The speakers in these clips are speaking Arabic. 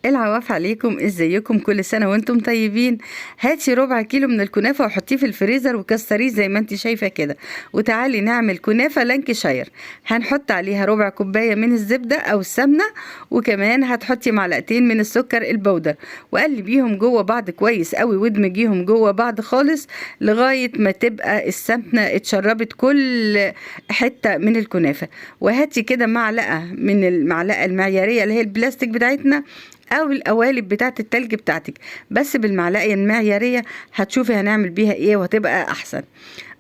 العواف عليكم، ازيكم؟ كل سنة وانتم طيبين. هاتي ربع كيلو من الكنافة وحطيه في الفريزر وكسريه زي ما انت شايفة كده، وتعالي نعمل كنافة لانكشاير. هنحط عليها ربع كوباية من الزبدة او السمنة، وكمان هتحطي معلقتين من السكر البودر، وقلبيهم جوه بعض كويس قوي وادمجيهم جوه بعض خالص لغاية ما تبقى السمنة اتشربت كل حتة من الكنافة. وهاتي كده معلقة من المعلقة المعيارية اللي هي البلاستيك بتاعتنا او القوالب بتاعت التلج بتاعتك، بس بالمعلقه المعياريه هتشوفي هنعمل بيها ايه وهتبقى احسن.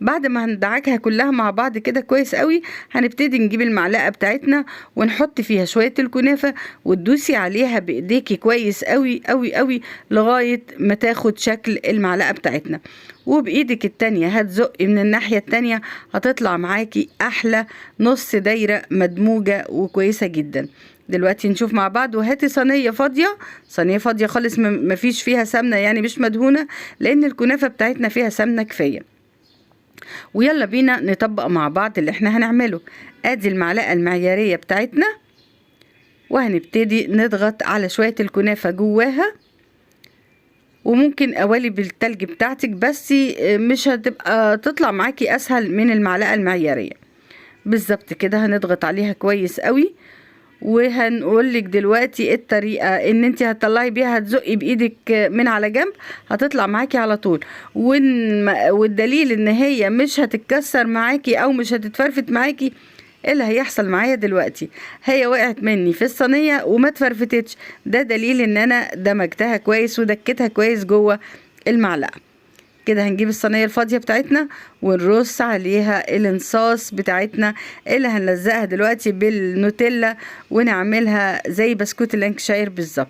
بعد ما هندعكها كلها مع بعض كده كويس قوي، هنبتدي نجيب المعلقه بتاعتنا ونحط فيها شويه الكنافه، وتدوسي عليها بايديكي كويس قوي قوي قوي لغايه ما تاخد شكل المعلقه بتاعتنا، وبايدك التانية هتزقي من الناحيه التانية، هتطلع معاكي احلى نص دايره مدموجه وكويسه جدا. دلوقتي نشوف مع بعض. وهاتي صينيه فاضيه، صينيه فاضيه خالص مفيش فيها سمنه، يعني مش مدهونه، لان الكنافه بتاعتنا فيها سمنه كفايه. ويلا بينا نطبق مع بعض اللي احنا هنعمله. ادي المعلقه المعياريه بتاعتنا، وهنبتدي نضغط على شويه الكنافه جواها، وممكن قوالب التلج بتاعتك، بس مش هتبقى تطلع معاكي اسهل من المعلقه المعياريه. بالظبط كده هنضغط عليها كويس قوي. وهنقولك دلوقتي الطريقة ان انت هتطلعي بيها، هتزقي بايدك من على جنب هتطلع معاكي على طول، والدليل ان هي مش هتتكسر معاكي او مش هتتفرفت معاكي. ايه اللي هيحصل معايا دلوقتي؟ هي وقعت مني في الصينية وما اتفرفتتش، ده دليل ان انا دمجتها كويس ودكتها كويس جوه المعلقة. كده هنجيب الصينية الفاضية بتاعتنا ونرص عليها الانصاص بتاعتنا اللي هنلزقها دلوقتي بالنوتيلا، ونعملها زي بسكوت اللانكشاير بالظبط.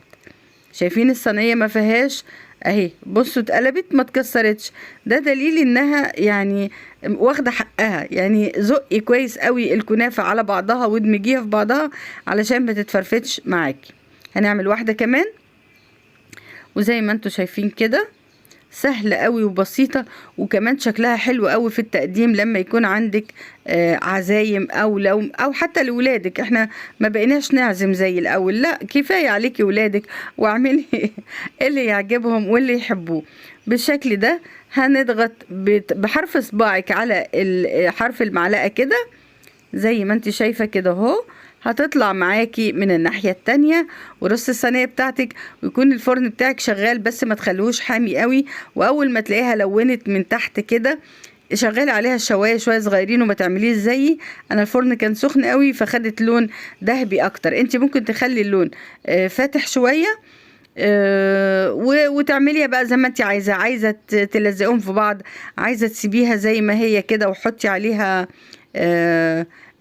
شايفين الصينية ما فيهاش اهي، بصوا اتقلبت ما اتكسرتش، ده دليل انها يعني واخدة حقها. يعني زقي كويس قوي الكنافة على بعضها وادمجيها في بعضها علشان ما تتفرفتش معاكي. هنعمل واحدة كمان، وزي ما انتوا شايفين كده سهلة قوي وبسيطة، وكمان شكلها حلو قوي في التقديم لما يكون عندك عزايم او حتى لولادك. احنا ما بقيناش نعزم زي الاول، لا كفاية عليكي ولادك واعملي اللي يعجبهم واللي يحبوه بالشكل ده. هنضغط بحرف صباعك على حرف المعلقة كده زي ما انت شايفة كده اهو، هتطلع معاكي من الناحية التانية. ورص الصينية بتاعتك ويكون الفرن بتاعك شغال، بس ما تخلوش حامي قوي. واول ما تلاقيها لونت من تحت كده شغال عليها الشوايه شويه صغيرين، وما تعمليش زيي انا الفرن كان سخن قوي فخدت لون ذهبي اكتر. انت ممكن تخلي اللون فاتح شويه، وتعمليها بقى زي ما انت عايزه تلزقهم في بعض، عايزه تسيبيها زي ما هي كده وحطي عليها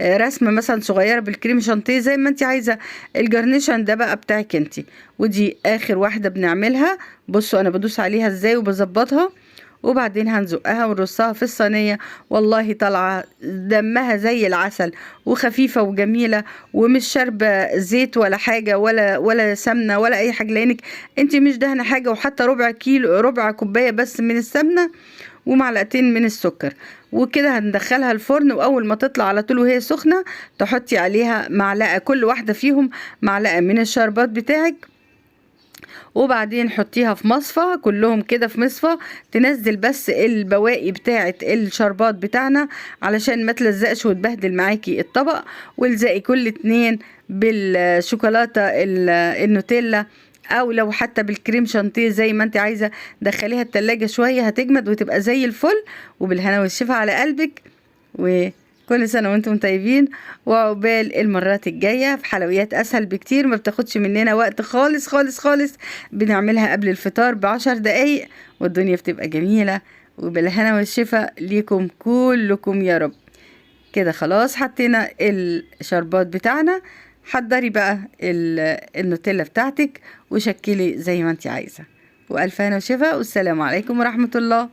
رسمه مثلا صغيره بالكريم شانتيه زي ما انت عايزه. الجرنيشن ده بقى بتاعك انت. ودي اخر واحده بنعملها، بصوا انا بدوس عليها ازاي وبظبطها، وبعدين هنزقها ونرصها في الصينية. والله طالعة دمها زي العسل وخفيفة وجميلة، ومش شاربة زيت ولا حاجة ولا سمنة ولا أي حاجة، لأنك انت مش دهنة حاجة. وحتى ربع كوباية بس من السمنة ومعلقتين من السكر. وكده هندخلها الفرن، واول ما تطلع على طول وهي سخنة تحطي عليها معلقة، كل واحدة فيهم معلقة من الشربات بتاعك، وبعدين حطيها في مصفى كلهم كده في مصفى، تنزل بس البواقي بتاعه الشربات بتاعنا علشان ما تلزقش وتبهدل معاكي الطبق. والزقي كل اتنين بالشوكولاتة النوتيلا، او لو حتى بالكريم شانتيه زي ما انت عايزة. دخليها التلاجة شوية هتجمد وتبقى زي الفل. وبالهنا والشفا على قلبك، وكل سنة وانتم طيبين، وعقبال المرات الجاية في حلويات أسهل بكتير ما بتاخدش مننا وقت خالص خالص خالص. بنعملها قبل الفطار ب10 دقايق والدنيا بتبقى جميلة. وبالهنا والشفا ليكم كلكم يا رب. كده خلاص حطينا الشربات بتاعنا، حضري بقى النوتيلا بتاعتك وشكلي زي ما انت عايزة. وألف هنا وشفا، والسلام عليكم ورحمة الله.